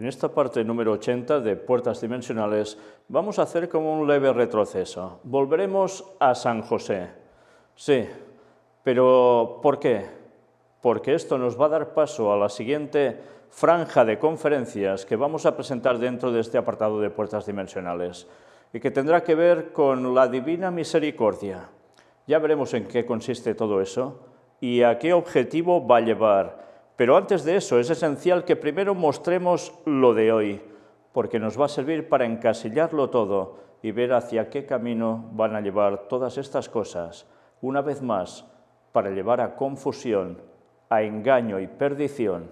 En esta parte número 80 de Puertas Dimensionales vamos a hacer como un leve retroceso. Volveremos a San José. Sí, pero ¿por qué? Porque esto nos va a dar paso a la siguiente franja de conferencias que vamos a presentar dentro de este apartado de Puertas Dimensionales y que tendrá que ver con la Divina Misericordia. Ya veremos en qué consiste todo eso y a qué objetivo va a llevar. Pero antes de eso es esencial que primero mostremos lo de hoy, porque nos va a servir para encasillarlo todo y ver hacia qué camino van a llevar todas estas cosas, una vez más, para llevar a confusión, a engaño y perdición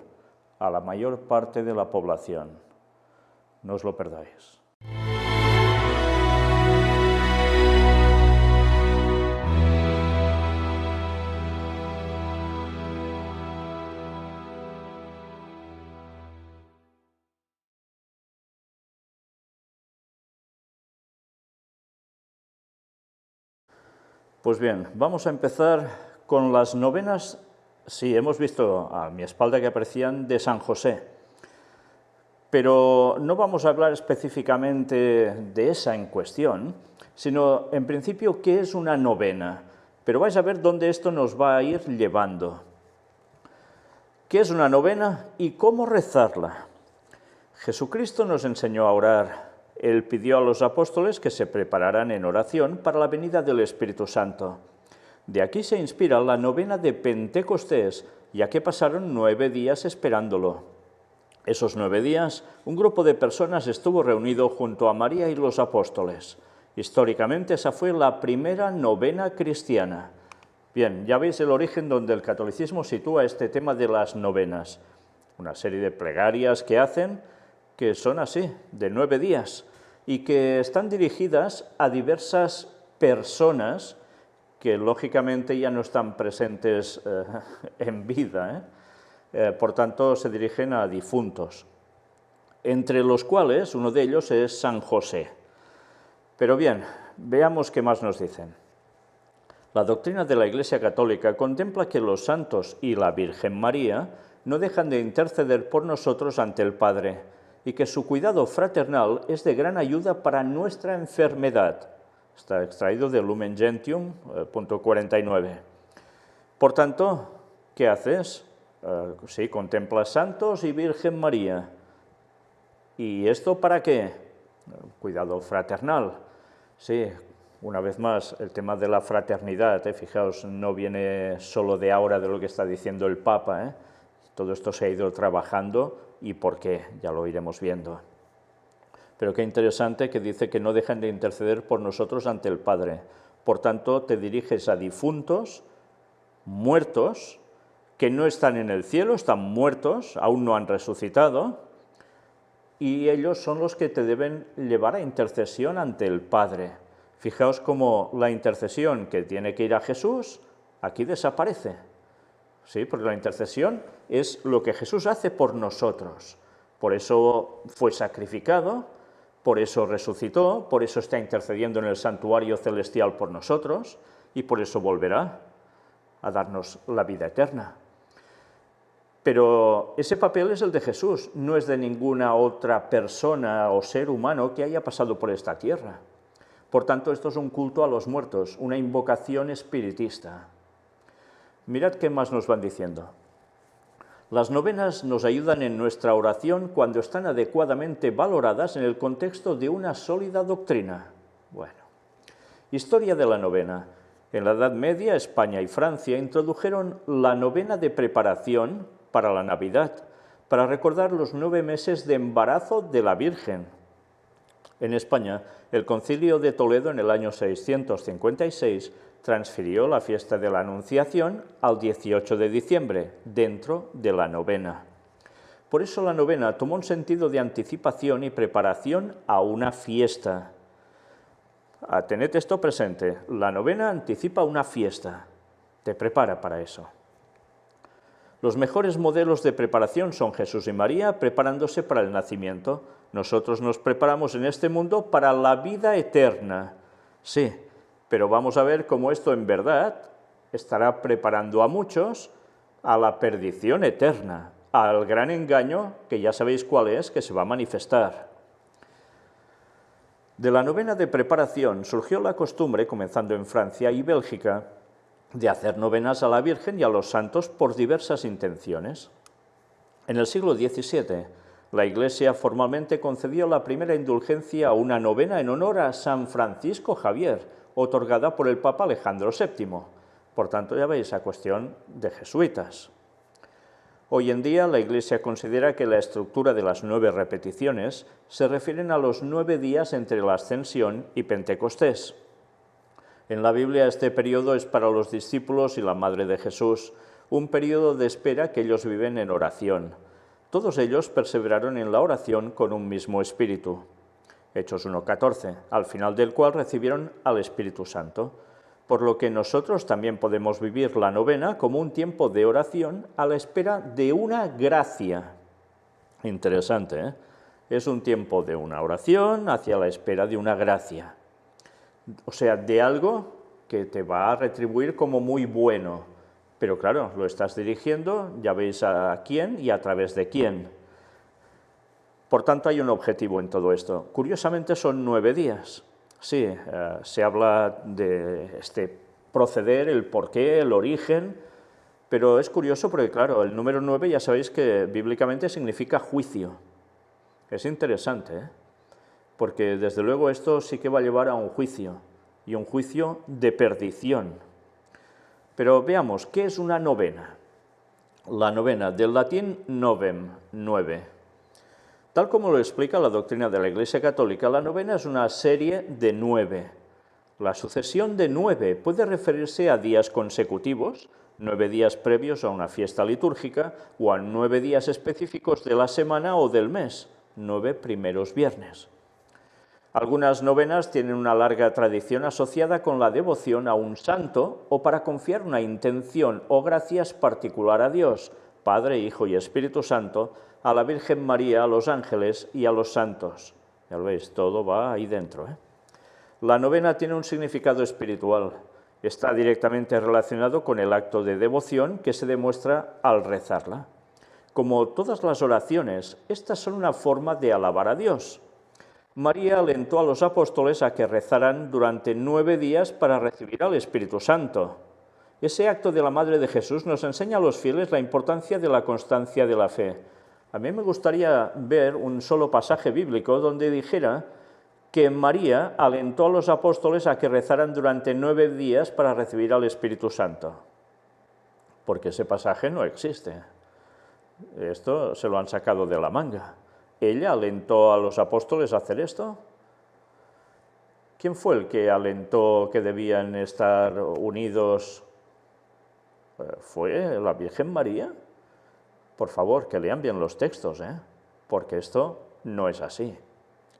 a la mayor parte de la población. No os lo perdáis. Pues bien, vamos a empezar con las novenas. Sí, hemos visto a mi espalda que aparecían de San José, pero no vamos a hablar específicamente de esa en cuestión, sino en principio qué es una novena, pero vais a ver dónde esto nos va a ir llevando. ¿Qué es una novena y cómo rezarla? Jesucristo nos enseñó a orar. Él pidió a los apóstoles que se prepararan en oración para la venida del Espíritu Santo. De aquí se inspira la novena de Pentecostés, ya que pasaron 9 días esperándolo. Esos 9 días, un grupo de personas estuvo reunido junto a María y los apóstoles. Históricamente, esa fue la primera novena cristiana. Bien, ya veis el origen donde el catolicismo sitúa este tema de las novenas. Una serie de plegarias que hacen que son así, de 9 días, y que están dirigidas a diversas personas que lógicamente ya no están presentes en vida, por tanto se dirigen a difuntos, entre los cuales uno de ellos es San José. Pero bien, veamos qué más nos dicen. La doctrina de la Iglesia Católica contempla que los santos y la Virgen María no dejan de interceder por nosotros ante el Padre, y que su cuidado fraternal es de gran ayuda para nuestra enfermedad. Está extraído de Lumen Gentium, punto 49. Por tanto, ¿qué haces? Sí, contemplas santos y Virgen María. ¿Y esto para qué? Cuidado fraternal. Sí, una vez más, el tema de la fraternidad, fijaos, no viene solo de ahora de lo que está diciendo el Papa, Todo esto se ha ido trabajando y por qué, ya lo iremos viendo. Pero qué interesante que dice que no dejan de interceder por nosotros ante el Padre. Por tanto, te diriges a difuntos, muertos, que no están en el cielo, están muertos, aún no han resucitado, y ellos son los que te deben llevar a intercesión ante el Padre. Fijaos cómo la intercesión que tiene que ir a Jesús, aquí desaparece. Sí, porque la intercesión es lo que Jesús hace por nosotros. Por eso fue sacrificado, por eso resucitó, por eso está intercediendo en el santuario celestial por nosotros y por eso volverá a darnos la vida eterna. Pero ese papel es el de Jesús, no es de ninguna otra persona o ser humano que haya pasado por esta tierra. Por tanto, esto es un culto a los muertos, una invocación espiritista. Mirad qué más nos van diciendo. Las novenas nos ayudan en nuestra oración cuando están adecuadamente valoradas en el contexto de una sólida doctrina. Bueno, historia de la novena. En la Edad Media, España y Francia introdujeron la novena de preparación para la Navidad, para recordar los 9 meses de embarazo de la Virgen. En España, el Concilio de Toledo en el año 656 transfirió la fiesta de la Anunciación al 18 de diciembre, dentro de la novena. Por eso la novena tomó un sentido de anticipación y preparación a una fiesta. Tened esto presente, la novena anticipa una fiesta, te prepara para eso. Los mejores modelos de preparación son Jesús y María preparándose para el nacimiento. Nosotros nos preparamos en este mundo para la vida eterna. Sí, pero vamos a ver cómo esto en verdad estará preparando a muchos a la perdición eterna, al gran engaño, que ya sabéis cuál es, que se va a manifestar. De la novena de preparación surgió la costumbre, comenzando en Francia y Bélgica, de hacer novenas a la Virgen y a los santos por diversas intenciones. En el siglo XVII, la Iglesia formalmente concedió la primera indulgencia a una novena en honor a San Francisco Javier, otorgada por el Papa Alejandro VII. Por tanto, ya veis, a cuestión de jesuitas. Hoy en día, la Iglesia considera que la estructura de las 9 repeticiones se refieren a los 9 días entre la Ascensión y Pentecostés. En la Biblia, este periodo es para los discípulos y la Madre de Jesús, un periodo de espera que ellos viven en oración. Todos ellos perseveraron en la oración con un mismo espíritu. Hechos 1:14, al final del cual recibieron al Espíritu Santo. Por lo que nosotros también podemos vivir la novena como un tiempo de oración a la espera de una gracia. Interesante, ¿eh? Es un tiempo de una oración hacia la espera de una gracia. O sea, de algo que te va a retribuir como muy bueno. Pero claro, lo estás dirigiendo, ya veis a quién y a través de quién. Por tanto, hay un objetivo en todo esto. Curiosamente, son 9 días. Sí, se habla de este proceder, el porqué, el origen, pero es curioso porque, claro, el número 9 ya sabéis que bíblicamente significa juicio. Es interesante, ¿eh? Porque desde luego esto sí que va a llevar a un juicio, y un juicio de perdición. Pero veamos, ¿qué es una novena? La novena, del latín novem, 9. Tal como lo explica la doctrina de la Iglesia Católica, la novena es una serie de 9. La sucesión de 9 puede referirse a días consecutivos, 9 días previos a una fiesta litúrgica, o a 9 días específicos de la semana o del mes, 9 primeros viernes. Algunas novenas tienen una larga tradición asociada con la devoción a un santo o para confiar una intención o gracias particular a Dios, Padre, Hijo y Espíritu Santo, a la Virgen María, a los ángeles y a los santos. Ya lo veis, todo va ahí dentro, ¿eh? La novena tiene un significado espiritual. Está directamente relacionado con el acto de devoción que se demuestra al rezarla. Como todas las oraciones, estas son una forma de alabar a Dios. María alentó a los apóstoles a que rezaran durante 9 días para recibir al Espíritu Santo. Ese acto de la Madre de Jesús nos enseña a los fieles la importancia de la constancia de la fe. A mí me gustaría ver un solo pasaje bíblico donde dijera que María alentó a los apóstoles a que rezaran durante 9 días para recibir al Espíritu Santo. Porque ese pasaje no existe. Esto se lo han sacado de la manga. ¿Ella alentó a los apóstoles a hacer esto? ¿Quién fue el que alentó que debían estar unidos? ¿Fue la Virgen María? Por favor, que lean bien los textos, porque esto no es así.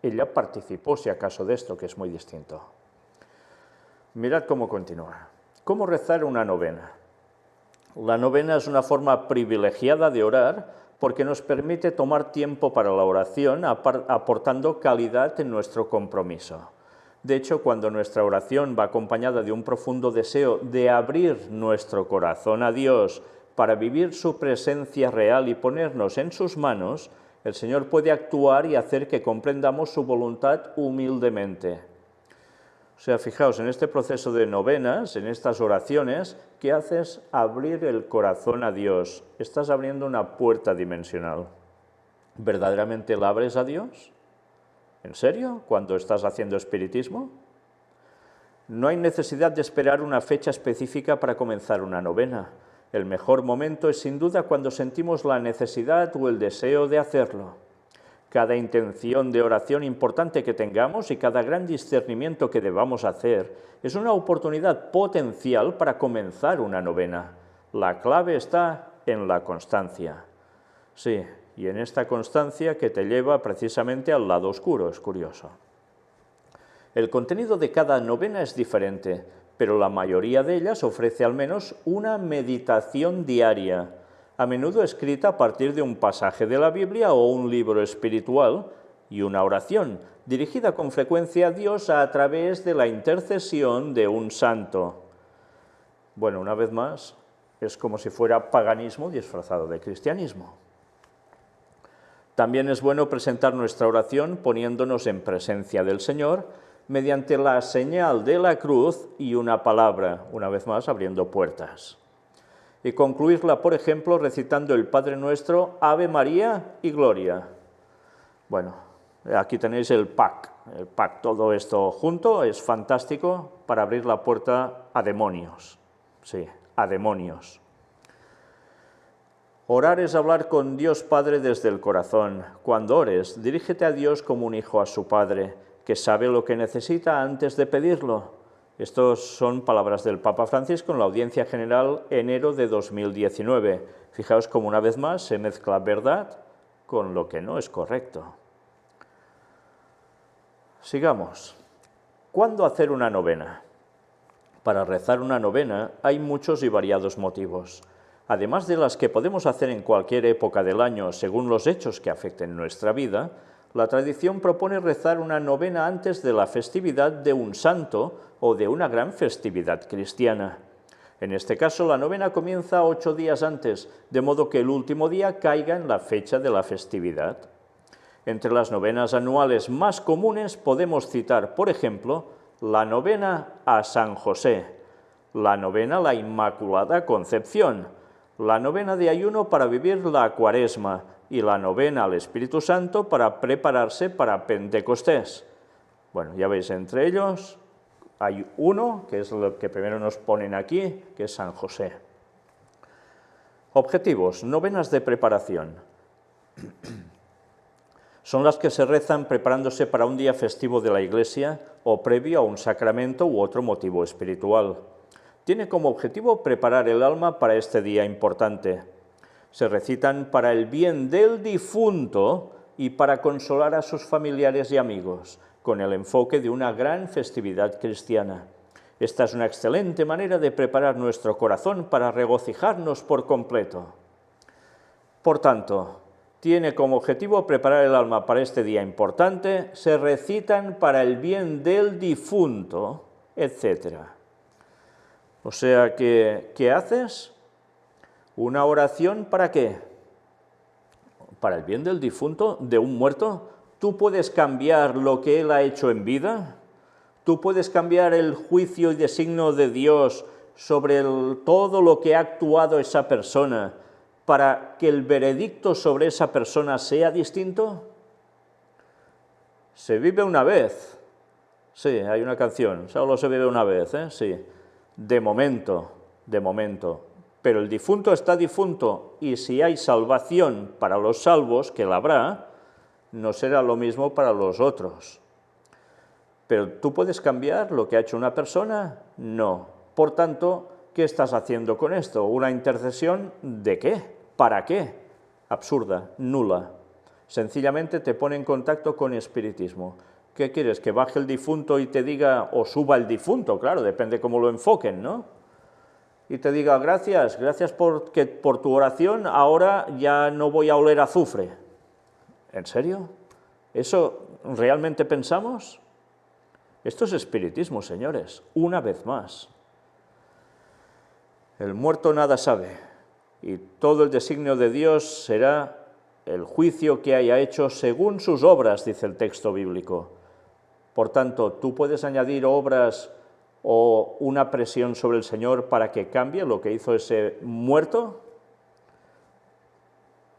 Ella participó, si acaso, de esto, que es muy distinto. Mirad cómo continúa. ¿Cómo rezar una novena? La novena es una forma privilegiada de orar porque nos permite tomar tiempo para la oración, aportando calidad en nuestro compromiso. De hecho, cuando nuestra oración va acompañada de un profundo deseo de abrir nuestro corazón a Dios para vivir su presencia real y ponernos en sus manos, el Señor puede actuar y hacer que comprendamos su voluntad humildemente. O sea, fijaos, en este proceso de novenas, en estas oraciones, ¿qué haces? Abrir el corazón a Dios. Estás abriendo una puerta dimensional. ¿Verdaderamente la abres a Dios? ¿En serio? ¿Cuando estás haciendo espiritismo? No hay necesidad de esperar una fecha específica para comenzar una novena. El mejor momento es sin duda cuando sentimos la necesidad o el deseo de hacerlo. Cada intención de oración importante que tengamos y cada gran discernimiento que debamos hacer es una oportunidad potencial para comenzar una novena. La clave está en la constancia. Sí, y en esta constancia que te lleva precisamente al lado oscuro, es curioso. El contenido de cada novena es diferente, pero la mayoría de ellas ofrece al menos una meditación diaria, a menudo escrita a partir de un pasaje de la Biblia o un libro espiritual, y una oración, dirigida con frecuencia a Dios a través de la intercesión de un santo. Bueno, una vez más, es como si fuera paganismo disfrazado de cristianismo. También es bueno presentar nuestra oración poniéndonos en presencia del Señor mediante la señal de la cruz y una palabra, una vez más abriendo puertas. Y concluirla, por ejemplo, recitando el Padre Nuestro, Ave María y Gloria. Bueno, aquí tenéis el pack, todo esto junto es fantástico para abrir la puerta a demonios, sí, a demonios. Orar es hablar con Dios Padre desde el corazón. Cuando ores, dirígete a Dios como un hijo a su Padre, que sabe lo que necesita antes de pedirlo. Estas son palabras del Papa Francisco en la Audiencia General enero de 2019. Fijaos cómo una vez más se mezcla verdad con lo que no es correcto. Sigamos. ¿Cuándo hacer una novena? Para rezar una novena hay muchos y variados motivos. Además de las que podemos hacer en cualquier época del año según los hechos que afecten nuestra vida, la tradición propone rezar una novena antes de la festividad de un santo o de una gran festividad cristiana. En este caso, la novena comienza 8 días antes, de modo que el último día caiga en la fecha de la festividad. Entre las novenas anuales más comunes podemos citar, por ejemplo, la novena a San José, la novena a la Inmaculada Concepción, la novena de ayuno para vivir la Cuaresma y la novena al Espíritu Santo para prepararse para Pentecostés. Bueno, ya veis, entre ellos hay uno, que es lo que primero nos ponen aquí, que es San José. Objetivos, novenas de preparación. Son las que se rezan preparándose para un día festivo de la Iglesia o previo a un sacramento u otro motivo espiritual. Tiene como objetivo preparar el alma para este día importante. Se recitan para el bien del difunto y para consolar a sus familiares y amigos, con el enfoque de una gran festividad cristiana. Esta es una excelente manera de preparar nuestro corazón para regocijarnos por completo. Por tanto, tiene como objetivo preparar el alma para este día importante, se recitan para el bien del difunto, etc. O sea que, ¿qué haces? ¿Una oración para qué? Para el bien del difunto, de un muerto. ¿Tú puedes cambiar lo que él ha hecho en vida? ¿Tú puedes cambiar el juicio y designio de Dios sobre todo lo que ha actuado esa persona para que el veredicto sobre esa persona sea distinto? Se vive una vez. Sí, hay una canción, solo se vive una vez, ¿eh? Sí. De momento. Pero el difunto está difunto, y si hay salvación para los salvos, que la habrá, no será lo mismo para los otros. ¿Pero tú puedes cambiar lo que ha hecho una persona? No. Por tanto, ¿qué estás haciendo con esto? ¿Una intercesión de qué? ¿Para qué? Absurda, nula. Sencillamente te pone en contacto con espiritismo. ¿Qué quieres? ¿Que baje el difunto y te diga, o suba el difunto? Claro, depende cómo lo enfoquen, ¿no? Y te diga, gracias por tu oración, ahora ya no voy a oler azufre. ¿En serio? ¿Eso realmente pensamos? Esto es espiritismo, señores, una vez más. El muerto nada sabe, y todo el designio de Dios será el juicio que haya hecho según sus obras, dice el texto bíblico. Por tanto, ¿tú puedes añadir obras o una presión sobre el Señor para que cambie lo que hizo ese muerto?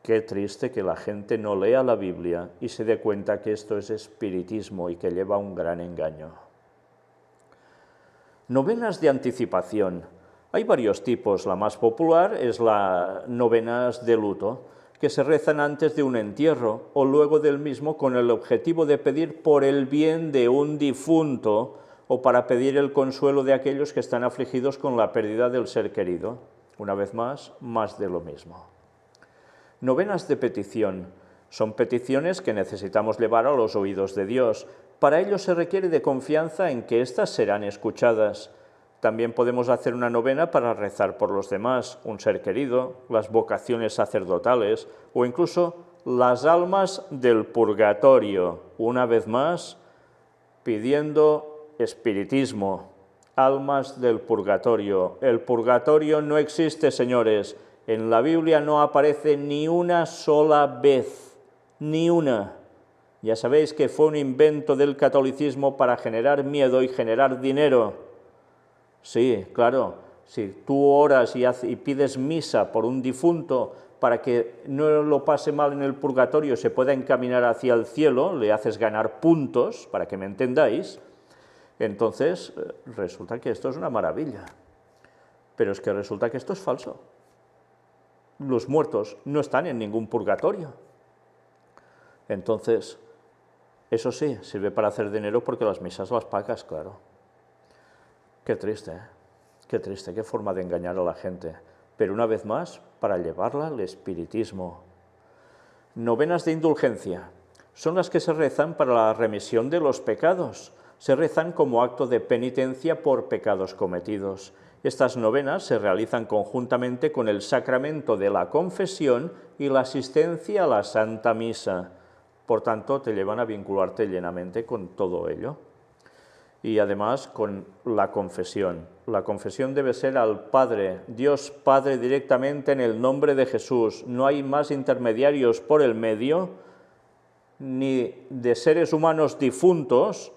Qué triste que la gente no lea la Biblia y se dé cuenta que esto es espiritismo y que lleva a un gran engaño. Novenas de anticipación. Hay varios tipos. La más popular es las novenas de luto, que se rezan antes de un entierro o luego del mismo con el objetivo de pedir por el bien de un difunto o para pedir el consuelo de aquellos que están afligidos con la pérdida del ser querido. Una vez más de lo mismo. Novenas de petición. Son peticiones que necesitamos llevar a los oídos de Dios. Para ello se requiere de confianza en que éstas serán escuchadas. También podemos hacer una novena para rezar por los demás, un ser querido, las vocaciones sacerdotales o incluso las almas del purgatorio. Una vez más, pidiendo espiritismo, almas del purgatorio. El purgatorio no existe, señores. En la Biblia no aparece ni una sola vez. Ni una. Ya sabéis que fue un invento del catolicismo para generar miedo y generar dinero. Sí, claro, si tú oras y pides misa por un difunto para que no lo pase mal en el purgatorio, se pueda encaminar hacia el cielo, le haces ganar puntos, para que me entendáis, entonces resulta que esto es una maravilla. Pero es que resulta que esto es falso. Los muertos no están en ningún purgatorio. Entonces, eso sí, sirve para hacer dinero porque las misas las pagas, claro. Qué triste, ¿eh? Qué triste, qué forma de engañar a la gente. Pero una vez más, para llevarla al espiritismo. Novenas de indulgencia. Son las que se rezan para la remisión de los pecados. Se rezan como acto de penitencia por pecados cometidos. Estas novenas se realizan conjuntamente con el sacramento de la confesión y la asistencia a la Santa Misa. Por tanto, te llevan a vincularte llenamente con todo ello. Y además con la confesión. La confesión debe ser al Padre, Dios Padre directamente en el nombre de Jesús. No hay más intermediarios por el medio, ni de seres humanos difuntos,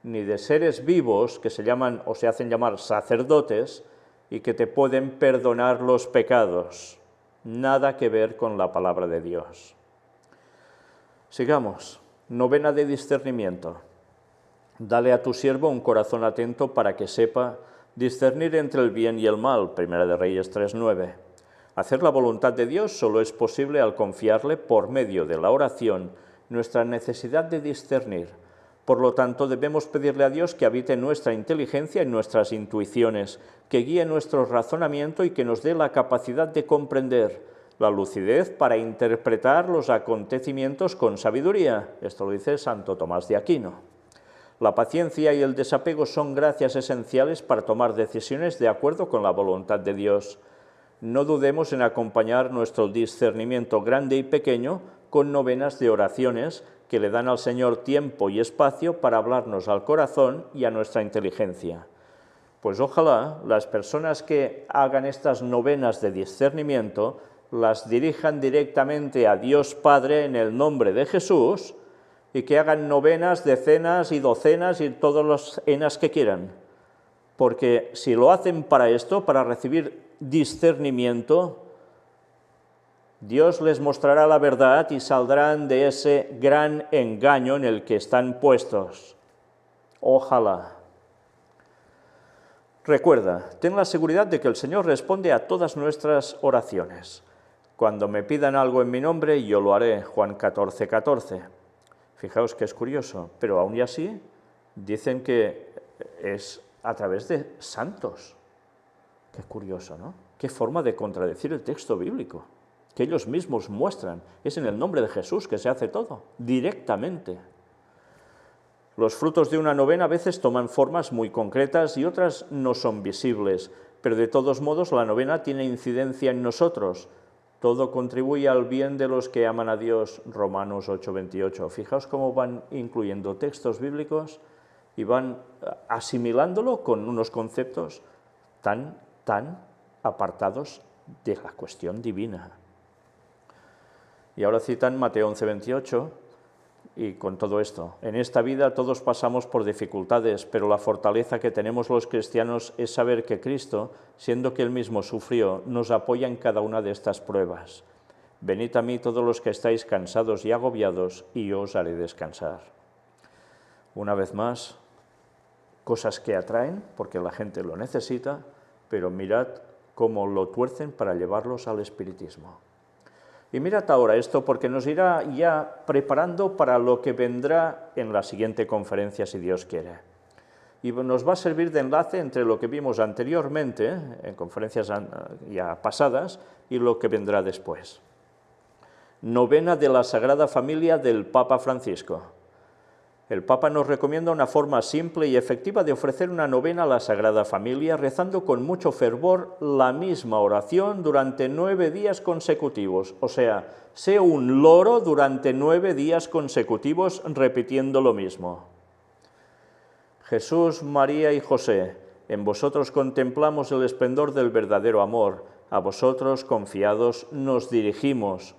ni de seres vivos que se llaman o se hacen llamar sacerdotes y que te pueden perdonar los pecados. Nada que ver con la palabra de Dios. Sigamos. Novena de discernimiento. Dale a tu siervo un corazón atento para que sepa discernir entre el bien y el mal. Primera de Reyes 3:9. Hacer la voluntad de Dios solo es posible al confiarle por medio de la oración nuestra necesidad de discernir. Por lo tanto, debemos pedirle a Dios que habite nuestra inteligencia y nuestras intuiciones, que guíe nuestro razonamiento y que nos dé la capacidad de comprender, la lucidez para interpretar los acontecimientos con sabiduría. Esto lo dice Santo Tomás de Aquino. La paciencia y el desapego son gracias esenciales para tomar decisiones de acuerdo con la voluntad de Dios. No dudemos en acompañar nuestro discernimiento grande y pequeño con novenas de oraciones que le dan al Señor tiempo y espacio para hablarnos al corazón y a nuestra inteligencia. Pues ojalá las personas que hagan estas novenas de discernimiento las dirijan directamente a Dios Padre en el nombre de Jesús y que hagan novenas, decenas y docenas y todas las enas que quieran. Porque si lo hacen para esto, para recibir discernimiento, Dios les mostrará la verdad y saldrán de ese gran engaño en el que están puestos. Ojalá. Recuerda, ten la seguridad de que el Señor responde a todas nuestras oraciones. Cuando me pidan algo en mi nombre, yo lo haré. Juan 14:14. Fijaos que es curioso, pero aún y así dicen que es a través de santos. Qué curioso, ¿no? Qué forma de contradecir el texto bíblico, que ellos mismos muestran. Es en el nombre de Jesús que se hace todo, directamente. Los frutos de una novena a veces toman formas muy concretas y otras no son visibles, pero de todos modos la novena tiene incidencia en nosotros. Todo contribuye al bien de los que aman a Dios, Romanos 8:28. Fijaos cómo van incluyendo textos bíblicos y van asimilándolo con unos conceptos tan apartados de la cuestión divina. Y ahora citan Mateo 11:28, y con todo esto, en esta vida todos pasamos por dificultades, pero la fortaleza que tenemos los cristianos es saber que Cristo, siendo que Él mismo sufrió, nos apoya en cada una de estas pruebas. Venid a mí todos los que estáis cansados y agobiados, y yo os haré descansar. Una vez más, cosas que atraen, porque la gente lo necesita, pero mirad cómo lo tuercen para llevarlos al espiritismo. Y mirad ahora esto, porque nos irá ya preparando para lo que vendrá en la siguiente conferencia, si Dios quiere. Y nos va a servir de enlace entre lo que vimos anteriormente, en conferencias ya pasadas, y lo que vendrá después. Novena de la Sagrada Familia del Papa Francisco. El Papa nos recomienda una forma simple y efectiva de ofrecer una novena a la Sagrada Familia, rezando con mucho fervor la misma oración durante 9 días consecutivos. O sea, sé un loro durante 9 días consecutivos repitiendo lo mismo. Jesús, María y José, en vosotros contemplamos el esplendor del verdadero amor. A vosotros, confiados, nos dirigimos.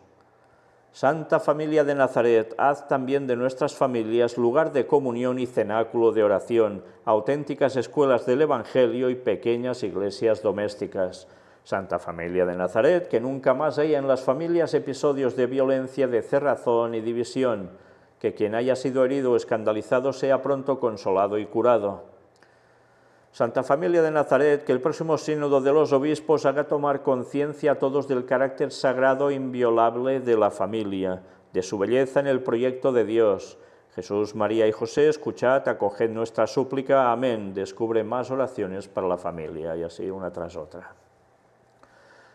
Santa Familia de Nazaret, haz también de nuestras familias lugar de comunión y cenáculo de oración, auténticas escuelas del Evangelio y pequeñas iglesias domésticas. Santa Familia de Nazaret, que nunca más haya en las familias episodios de violencia, de cerrazón y división, que quien haya sido herido o escandalizado sea pronto consolado y curado. Santa Familia de Nazaret, que el próximo sínodo de los obispos haga tomar conciencia a todos del carácter sagrado e inviolable de la familia, de su belleza en el proyecto de Dios. Jesús, María y José, escuchad, acoged nuestra súplica. Amén. Descubre más oraciones para la familia, y así una tras otra.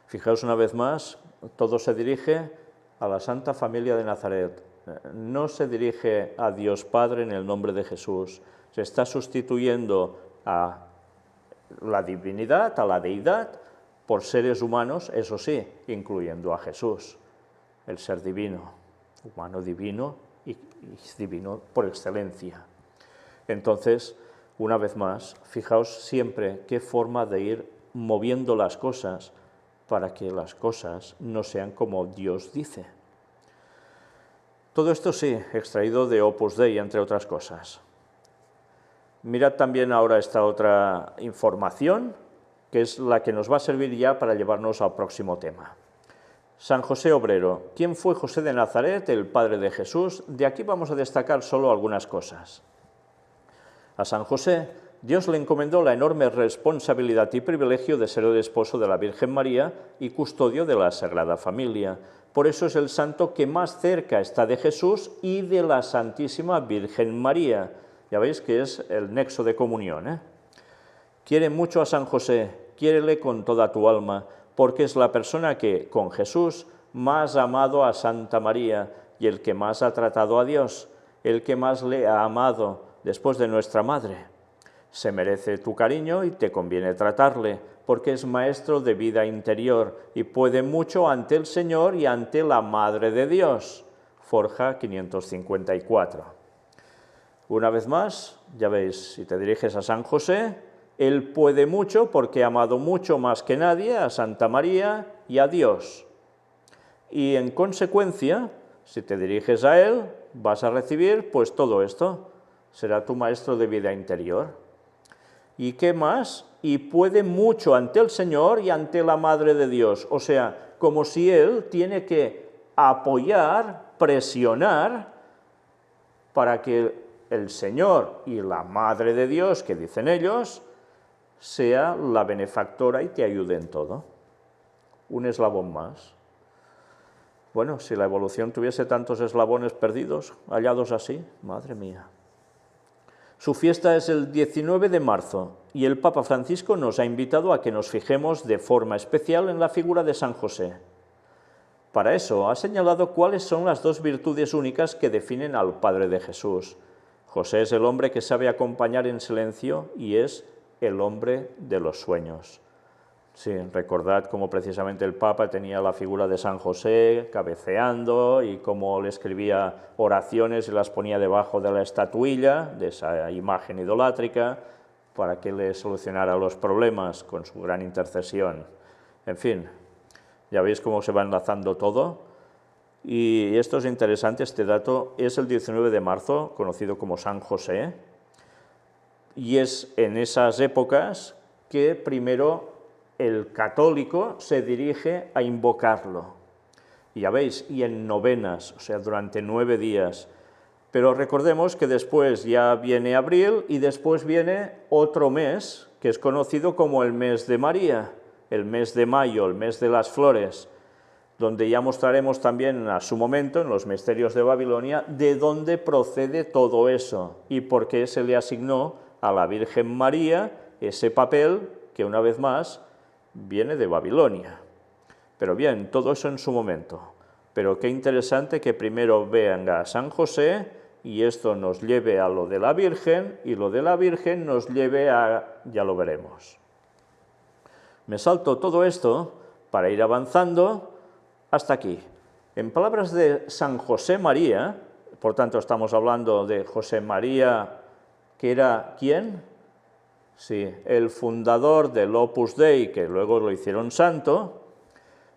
Fijaos una vez más, todo se dirige a la Santa Familia de Nazaret. No se dirige a Dios Padre en el nombre de Jesús. Se está sustituyendo a la divinidad, a la deidad, por seres humanos, eso sí, incluyendo a Jesús, el ser divino, humano divino y divino por excelencia. Entonces, una vez más, fijaos siempre qué forma de ir moviendo las cosas para que las cosas no sean como Dios dice. Todo esto sí, extraído de Opus Dei, entre otras cosas. Mirad también ahora esta otra información, que es la que nos va a servir ya para llevarnos al próximo tema. San José Obrero. ¿Quién fue José de Nazaret, el padre de Jesús? De aquí vamos a destacar solo algunas cosas. A San José, Dios le encomendó la enorme responsabilidad y privilegio de ser el esposo de la Virgen María y custodio de la Sagrada Familia. Por eso es el santo que más cerca está de Jesús y de la Santísima Virgen María. Ya veis que es el nexo de comunión. Quiere mucho a San José, quiérele con toda tu alma, porque es la persona que, con Jesús, más ha amado a Santa María y el que más ha tratado a Dios, el que más le ha amado después de nuestra Madre. Se merece tu cariño y te conviene tratarle, porque es maestro de vida interior y puede mucho ante el Señor y ante la Madre de Dios. Forja 554. Una vez más, ya veis, si te diriges a San José, él puede mucho porque ha amado mucho más que nadie a Santa María y a Dios. Y en consecuencia, si te diriges a él, vas a recibir pues todo esto. Será tu maestro de vida interior. ¿Y qué más? Y puede mucho ante el Señor y ante la Madre de Dios. O sea, como si él tiene que apoyar, presionar, para que el Señor y la Madre de Dios, que dicen ellos, sea la benefactora y te ayude en todo. Un eslabón más. Bueno, si la evolución tuviese tantos eslabones perdidos, hallados así, madre mía. Su fiesta es el 19 de marzo y el Papa Francisco nos ha invitado a que nos fijemos de forma especial en la figura de San José. Para eso ha señalado cuáles son las dos virtudes únicas que definen al Padre de Jesús. José es el hombre que sabe acompañar en silencio y es el hombre de los sueños. Sí, recordad cómo precisamente el Papa tenía la figura de San José cabeceando y cómo le escribía oraciones y las ponía debajo de la estatuilla de esa imagen idolátrica para que le solucionara los problemas con su gran intercesión. En fin, ya veis cómo se va enlazando todo. Y esto es interesante, este dato es el 19 de marzo, conocido como San José, y es en esas épocas que primero el católico se dirige a invocarlo. Y ya veis, y en novenas, o sea, durante 9 días. Pero recordemos que después ya viene abril y después viene otro mes, que es conocido como el mes de María, el mes de mayo, el mes de las flores, donde ya mostraremos también a su momento, en los misterios de Babilonia, de dónde procede todo eso y por qué se le asignó a la Virgen María ese papel que, una vez más, viene de Babilonia. Pero bien, todo eso en su momento. Pero qué interesante que primero venga a San José y esto nos lleve a lo de la Virgen y lo de la Virgen nos lleve a... ya lo veremos. Me salto todo esto para ir avanzando hasta aquí. En palabras de San José María, por tanto estamos hablando de José María, que era ¿quién? Sí, el fundador del Opus Dei, que luego lo hicieron santo.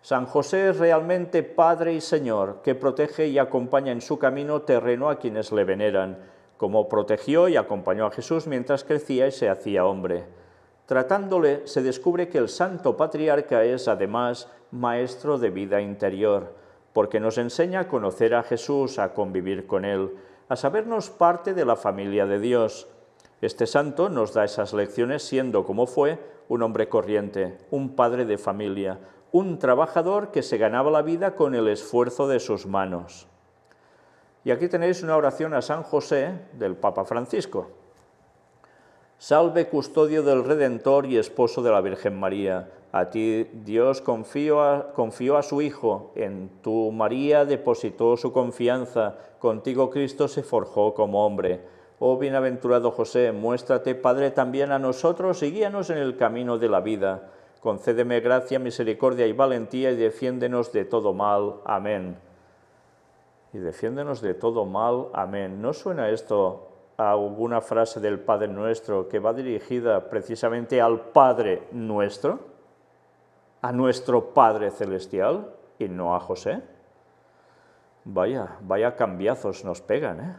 San José es realmente Padre y Señor, que protege y acompaña en su camino terreno a quienes le veneran, como protegió y acompañó a Jesús mientras crecía y se hacía hombre. Tratándole, se descubre que el Santo Patriarca es, además, maestro de vida interior, porque nos enseña a conocer a Jesús, a convivir con Él, a sabernos parte de la familia de Dios. Este santo nos da esas lecciones siendo, como fue, un hombre corriente, un padre de familia, un trabajador que se ganaba la vida con el esfuerzo de sus manos. Y aquí tenéis una oración a San José del Papa Francisco. Salve, custodio del Redentor y esposo de la Virgen María. A ti Dios confió a su Hijo, en tu María depositó su confianza, contigo Cristo se forjó como hombre. Oh bienaventurado José, muéstrate Padre también a nosotros y guíanos en el camino de la vida. Concédeme gracia, misericordia y valentía y defiéndenos de todo mal. Amén. Y defiéndenos de todo mal. Amén. ¿No suena esto a alguna frase del Padre Nuestro que va dirigida precisamente al Padre Nuestro, a nuestro Padre Celestial y no a José? Vaya cambiazos nos pegan, ¿eh?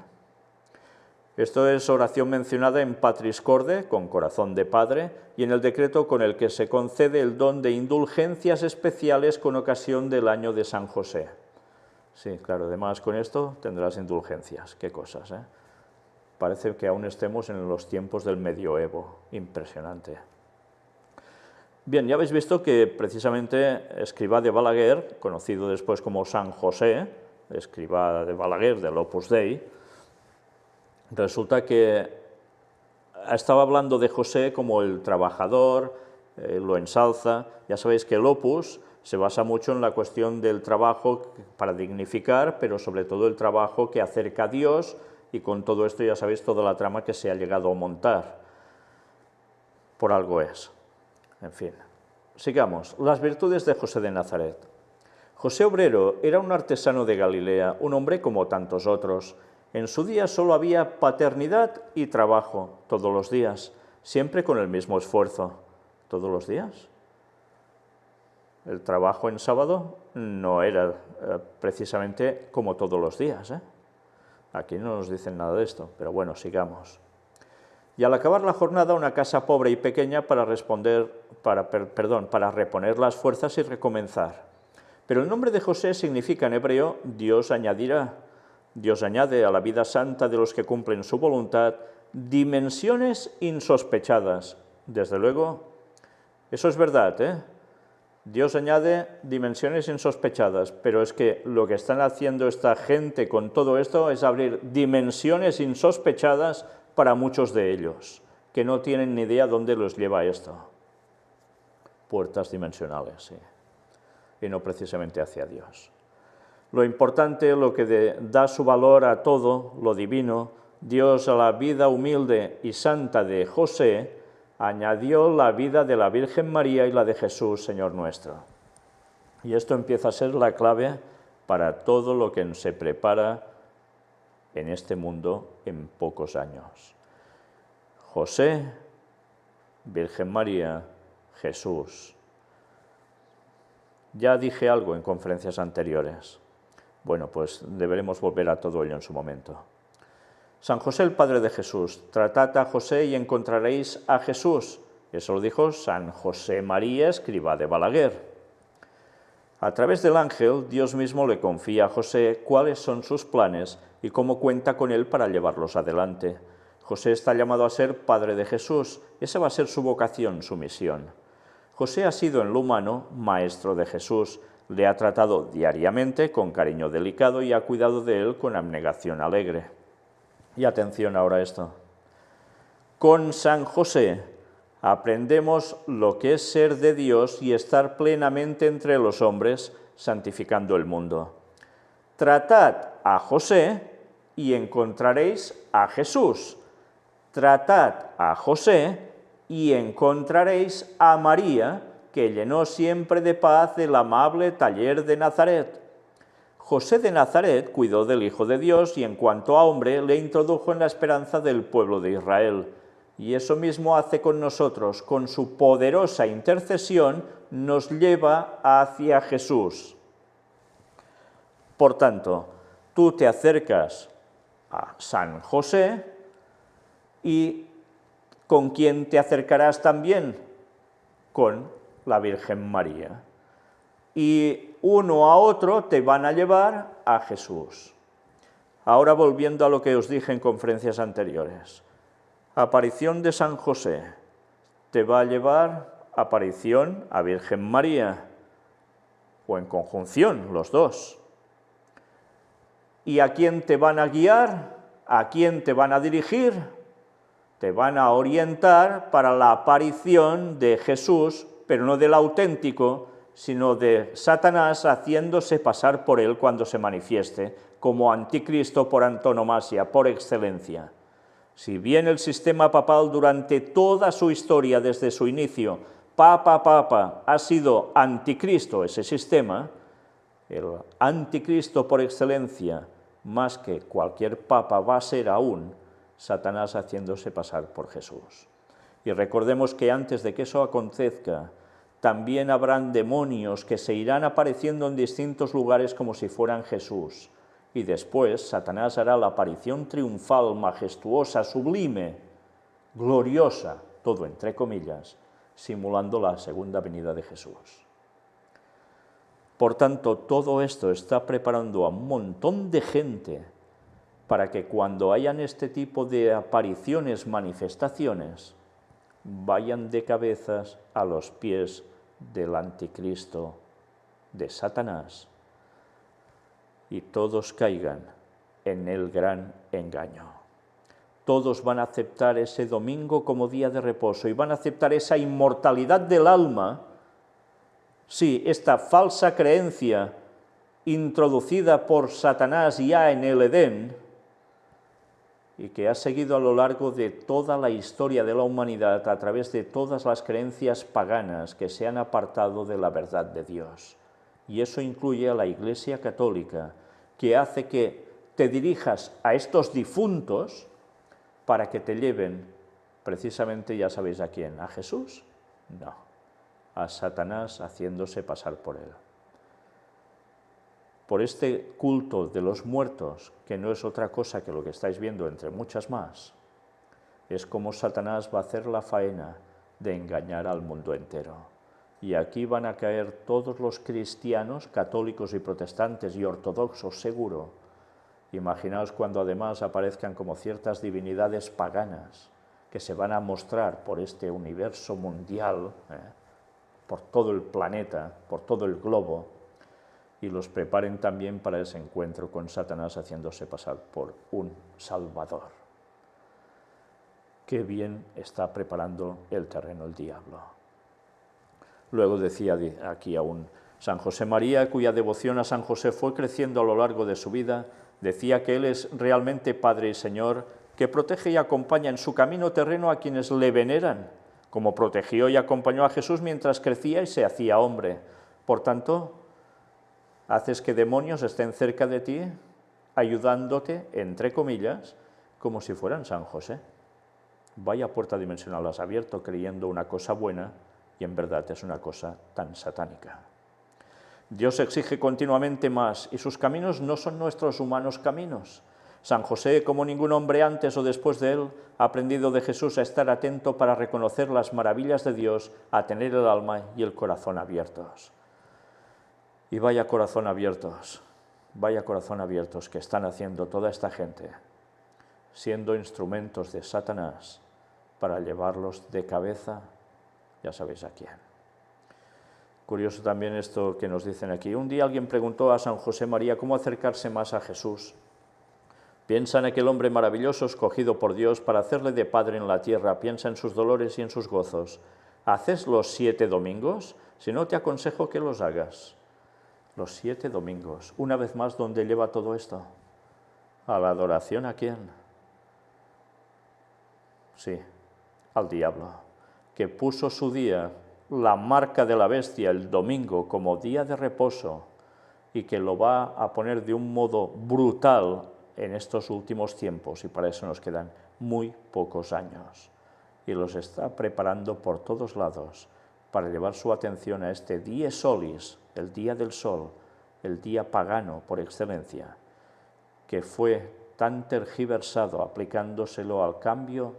Esto es oración mencionada en Patris Corde, con corazón de Padre, y en el decreto con el que se concede el don de indulgencias especiales con ocasión del año de San José. Sí, claro, además con esto tendrás indulgencias. Qué cosas, ¿eh? Parece que aún estemos en los tiempos del medioevo. Impresionante. Bien, ya habéis visto que precisamente Escrivá de Balaguer, conocido después como San José, Escrivá de Balaguer del Opus Dei, resulta que estaba hablando de José como el trabajador, lo ensalza. Ya sabéis que el Opus se basa mucho en la cuestión del trabajo para dignificar, pero sobre todo el trabajo que acerca a Dios, y con todo esto ya sabéis toda la trama que se ha llegado a montar. Por algo es. En fin, sigamos. Las virtudes de José de Nazaret. José obrero era un artesano de Galilea, un hombre como tantos otros. En su día solo había paternidad y trabajo, todos los días, siempre con el mismo esfuerzo. ¿Todos los días? El trabajo en sábado no era precisamente como todos los días, ¿eh? Aquí no nos dicen nada de esto, pero bueno, sigamos. Y al acabar la jornada, una casa pobre y pequeña para reponer las fuerzas y recomenzar. Pero el nombre de José significa en hebreo Dios añadirá. Dios añade a la vida santa de los que cumplen su voluntad dimensiones insospechadas. Desde luego, eso es verdad, ¿eh? Dios añade dimensiones insospechadas, pero es que lo que están haciendo esta gente con todo esto es abrir dimensiones insospechadas para muchos de ellos, que no tienen ni idea dónde los lleva esto. Puertas dimensionales, sí, y no precisamente hacia Dios. Lo importante, lo que da su valor a todo, lo divino, Dios a la vida humilde y santa de José, añadió la vida de la Virgen María y la de Jesús, Señor nuestro. Y esto empieza a ser la clave para todo lo que se prepara en este mundo en pocos años. José, Virgen María, Jesús. Ya dije algo en conferencias anteriores. Bueno, pues deberemos volver a todo ello en su momento. San José, el Padre de Jesús, tratad a José y encontraréis a Jesús. Eso lo dijo San José María, Escrivá de Balaguer. A través del ángel, Dios mismo le confía a José cuáles son sus planes y cómo cuenta con él para llevarlos adelante. José está llamado a ser Padre de Jesús. Esa va a ser su vocación, su misión. José ha sido en lo humano maestro de Jesús. Le ha tratado diariamente con cariño delicado y ha cuidado de él con abnegación alegre. Y atención ahora a esto. Con San José aprendemos lo que es ser de Dios y estar plenamente entre los hombres, santificando el mundo. Tratad a José y encontraréis a Jesús. Tratad a José y encontraréis a María, que llenó siempre de paz el amable taller de Nazaret. José de Nazaret cuidó del Hijo de Dios y en cuanto a hombre le introdujo en la esperanza del pueblo de Israel. Y eso mismo hace con nosotros, con su poderosa intercesión, nos lleva hacia Jesús. Por tanto, tú te acercas a San José y ¿con quién te acercarás también? Con la Virgen María. Y uno a otro te van a llevar a Jesús. Ahora volviendo a lo que os dije en conferencias anteriores. Aparición de San José te va a llevar aparición a Virgen María, o en conjunción, los dos. ¿Y a quién te van a guiar? ¿A quién te van a dirigir? Te van a orientar para la aparición de Jesús, pero no del auténtico, sino de Satanás haciéndose pasar por él cuando se manifieste, como anticristo por antonomasia, por excelencia. Si bien el sistema papal durante toda su historia, desde su inicio, papa, ha sido anticristo ese sistema, el anticristo por excelencia, más que cualquier papa, va a ser aún Satanás haciéndose pasar por Jesús. Y recordemos que antes de que eso acontezca, también habrán demonios que se irán apareciendo en distintos lugares como si fueran Jesús. Y después Satanás hará la aparición triunfal, majestuosa, sublime, gloriosa, todo entre comillas, simulando la segunda venida de Jesús. Por tanto, todo esto está preparando a un montón de gente para que cuando hayan este tipo de apariciones, manifestaciones, vayan de cabezas a los pies del anticristo, de Satanás, y todos caigan en el gran engaño. Todos van a aceptar ese domingo como día de reposo y van a aceptar esa inmortalidad del alma, sí, esta falsa creencia introducida por Satanás ya en el Edén y que ha seguido a lo largo de toda la historia de la humanidad a través de todas las creencias paganas que se han apartado de la verdad de Dios. Y eso incluye a la Iglesia Católica, que hace que te dirijas a estos difuntos para que te lleven precisamente, ya sabéis a quién, ¿a Jesús? No, a Satanás haciéndose pasar por él. Por este culto de los muertos, que no es otra cosa que lo que estáis viendo entre muchas más, es como Satanás va a hacer la faena de engañar al mundo entero. Y aquí van a caer todos los cristianos, católicos y protestantes y ortodoxos seguro. Imaginaos cuando además aparezcan como ciertas divinidades paganas que se van a mostrar por este universo mundial, por todo el planeta, por todo el globo, y los preparen también para ese encuentro con Satanás haciéndose pasar por un Salvador. Qué bien está preparando el terreno el diablo. Luego decía aquí aún, San José María, cuya devoción a San José fue creciendo a lo largo de su vida, decía que él es realmente Padre y Señor, que protege y acompaña en su camino terreno a quienes le veneran, como protegió y acompañó a Jesús mientras crecía y se hacía hombre. Por tanto, haces que demonios estén cerca de ti, ayudándote, entre comillas, como si fueran San José. Vaya puerta dimensional has abierto creyendo una cosa buena y en verdad es una cosa tan satánica. Dios exige continuamente más y sus caminos no son nuestros humanos caminos. San José, como ningún hombre antes o después de él, ha aprendido de Jesús a estar atento para reconocer las maravillas de Dios, a tener el alma y el corazón abiertos. Y vaya corazón abiertos que están haciendo toda esta gente, siendo instrumentos de Satanás para llevarlos de cabeza, ya sabéis a quién. Curioso también esto que nos dicen aquí. Un día alguien preguntó a San José María cómo acercarse más a Jesús. Piensa en aquel hombre maravilloso escogido por Dios para hacerle de padre en la tierra. Piensa en sus dolores y en sus gozos. ¿Haces los 7 domingos? Si no, te aconsejo que los hagas. Los 7 domingos. Una vez más, ¿dónde lleva todo esto? ¿A la adoración a quién? Sí, al diablo, que puso su día, la marca de la bestia, el domingo, como día de reposo, y que lo va a poner de un modo brutal en estos últimos tiempos, y para eso nos quedan muy pocos años. y los está preparando por todos lados para llevar su atención a este dies solis, el día del sol, el día pagano por excelencia, que fue tan tergiversado aplicándoselo al cambio,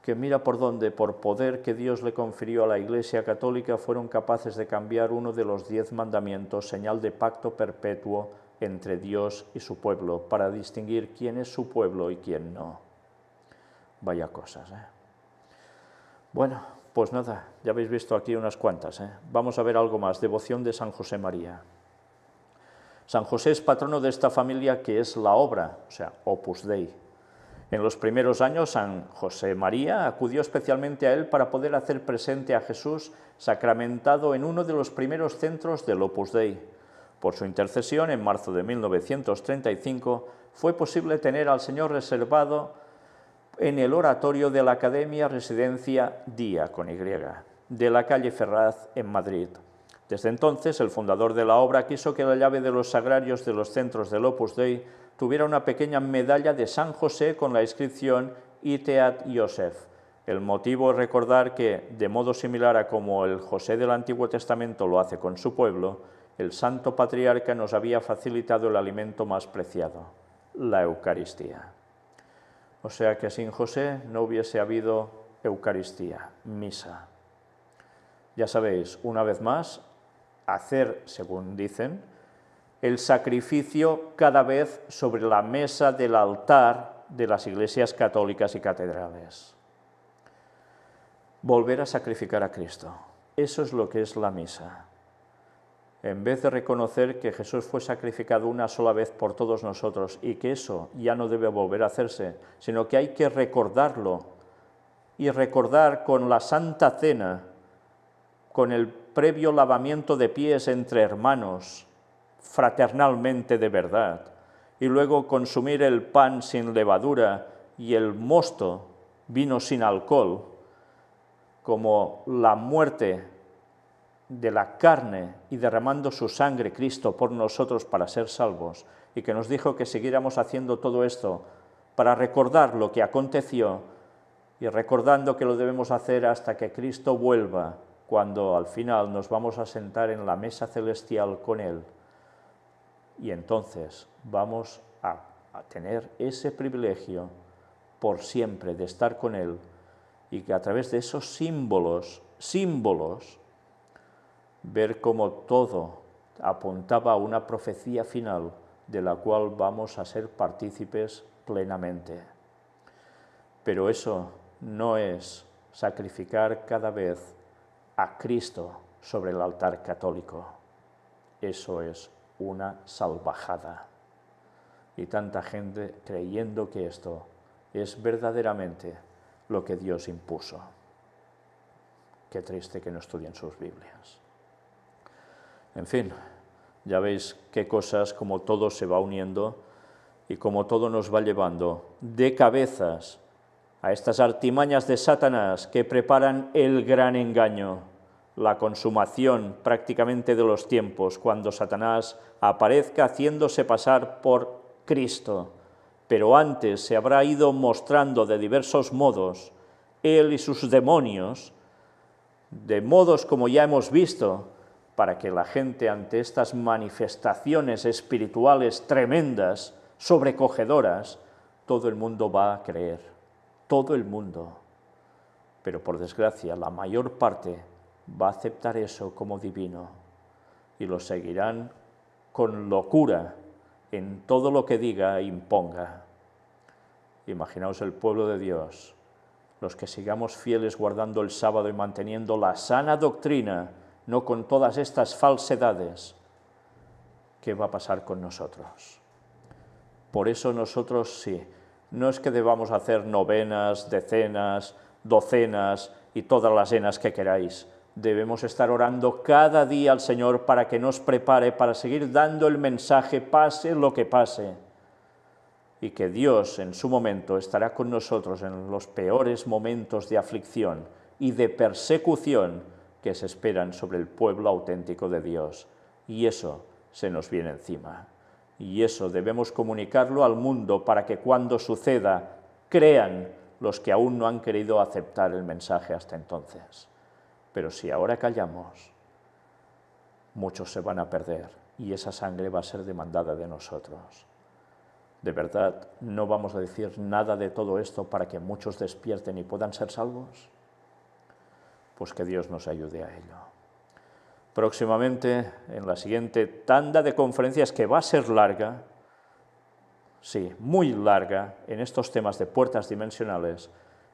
que mira por dónde, por poder que Dios le confirió a la Iglesia Católica, fueron capaces de cambiar uno de los 10 mandamientos, señal de pacto perpetuo entre Dios y su pueblo, para distinguir quién es su pueblo y quién no. Vaya cosas, ¿eh? Bueno, pues nada, ya habéis visto aquí unas cuantas, ¿eh? Vamos a ver algo más, devoción de San José María. San José es patrono de esta familia que es la obra, o sea, Opus Dei. En los primeros años, San José María acudió especialmente a él para poder hacer presente a Jesús sacramentado en uno de los primeros centros del Opus Dei. Por su intercesión, en marzo de 1935, fue posible tener al Señor reservado en el oratorio de la Academia Residencia Día, con Y, de la calle Ferraz, en Madrid. Desde entonces, el fundador de la obra quiso que la llave de los sagrarios de los centros del Opus Dei tuviera una pequeña medalla de San José con la inscripción Iteat Iosef. El motivo es recordar que, de modo similar a como el José del Antiguo Testamento lo hace con su pueblo, el Santo Patriarca nos había facilitado el alimento más preciado, la Eucaristía. O sea que sin José no hubiese habido Eucaristía, misa. Ya sabéis, una vez más, hacer, según dicen, el sacrificio cada vez sobre la mesa del altar de las iglesias católicas y catedrales. Volver a sacrificar a Cristo. Eso es lo que es la misa. En vez de reconocer que Jesús fue sacrificado una sola vez por todos nosotros y que eso ya no debe volver a hacerse, sino que hay que recordarlo y recordar con la Santa Cena, con el previo lavamiento de pies entre hermanos, fraternalmente de verdad, y luego consumir el pan sin levadura y el mosto, vino sin alcohol, como la muerte de la carne y derramando su sangre Cristo por nosotros para ser salvos, y que nos dijo que siguiéramos haciendo todo esto para recordar lo que aconteció y recordando que lo debemos hacer hasta que Cristo vuelva, cuando al final nos vamos a sentar en la mesa celestial con Él. Y entonces vamos a tener ese privilegio por siempre de estar con Él, y que a través de esos símbolos, ver cómo todo apuntaba a una profecía final de la cual vamos a ser partícipes plenamente. Pero eso no es sacrificar cada vez a Cristo sobre el altar católico. Eso es una salvajada. Y tanta gente creyendo que esto es verdaderamente lo que Dios impuso. Qué triste que no estudien sus Biblias. En fin, ya veis qué cosas, como todo se va uniendo y como todo nos va llevando de cabezas a estas artimañas de Satanás que preparan el gran engaño, la consumación prácticamente de los tiempos, cuando Satanás aparezca haciéndose pasar por Cristo, pero antes se habrá ido mostrando de diversos modos, él y sus demonios, de modos como ya hemos visto, para que la gente ante estas manifestaciones espirituales tremendas, sobrecogedoras, todo el mundo va a creer, todo el mundo. Pero por desgracia, la mayor parte va a aceptar eso como divino y lo seguirán con locura en todo lo que diga e imponga. Imaginaos el pueblo de Dios, los que sigamos fieles guardando el sábado y manteniendo la sana doctrina, no con todas estas falsedades. ¿Qué va a pasar con nosotros? Por eso nosotros sí, no es que debamos hacer novenas, decenas, docenas y todas las enas que queráis. Debemos estar orando cada día al Señor para que nos prepare para seguir dando el mensaje, pase lo que pase. Y que Dios en su momento estará con nosotros en los peores momentos de aflicción y de persecución que se esperan sobre el pueblo auténtico de Dios. Y eso se nos viene encima. Y eso debemos comunicarlo al mundo para que cuando suceda crean los que aún no han querido aceptar el mensaje hasta entonces. Pero si ahora callamos, muchos se van a perder y esa sangre va a ser demandada de nosotros. ¿De verdad no vamos a decir nada de todo esto para que muchos despierten y puedan ser salvos? Pues que Dios nos ayude a ello. Próximamente, en la siguiente tanda de conferencias, que va a ser larga, sí, muy larga, en estos temas de puertas dimensionales,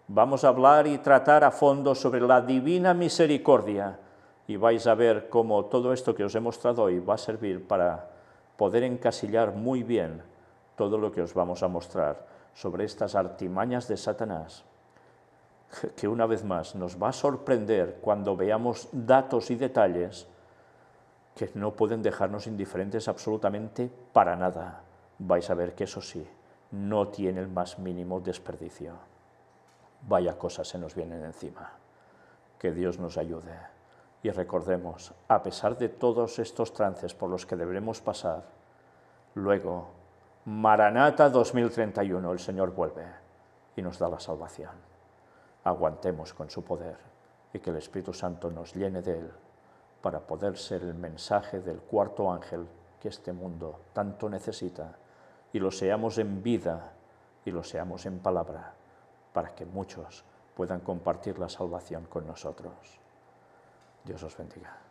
vamos a hablar y tratar a fondo sobre la divina misericordia, y vais a ver cómo todo esto que os he mostrado hoy va a servir para poder encasillar muy bien todo lo que os vamos a mostrar sobre estas artimañas de Satanás, que una vez más nos va a sorprender cuando veamos datos y detalles que no pueden dejarnos indiferentes absolutamente para nada. Vais a ver que eso sí, no tiene el más mínimo desperdicio. Vaya cosas se nos vienen encima. Que Dios nos ayude. Y recordemos, a pesar de todos estos trances por los que debemos pasar, luego, Maranata 2031, el Señor vuelve y nos da la salvación. Aguantemos con su poder y que el Espíritu Santo nos llene de él para poder ser el mensaje del cuarto ángel que este mundo tanto necesita, y lo seamos en vida y lo seamos en palabra, para que muchos puedan compartir la salvación con nosotros. Dios os bendiga.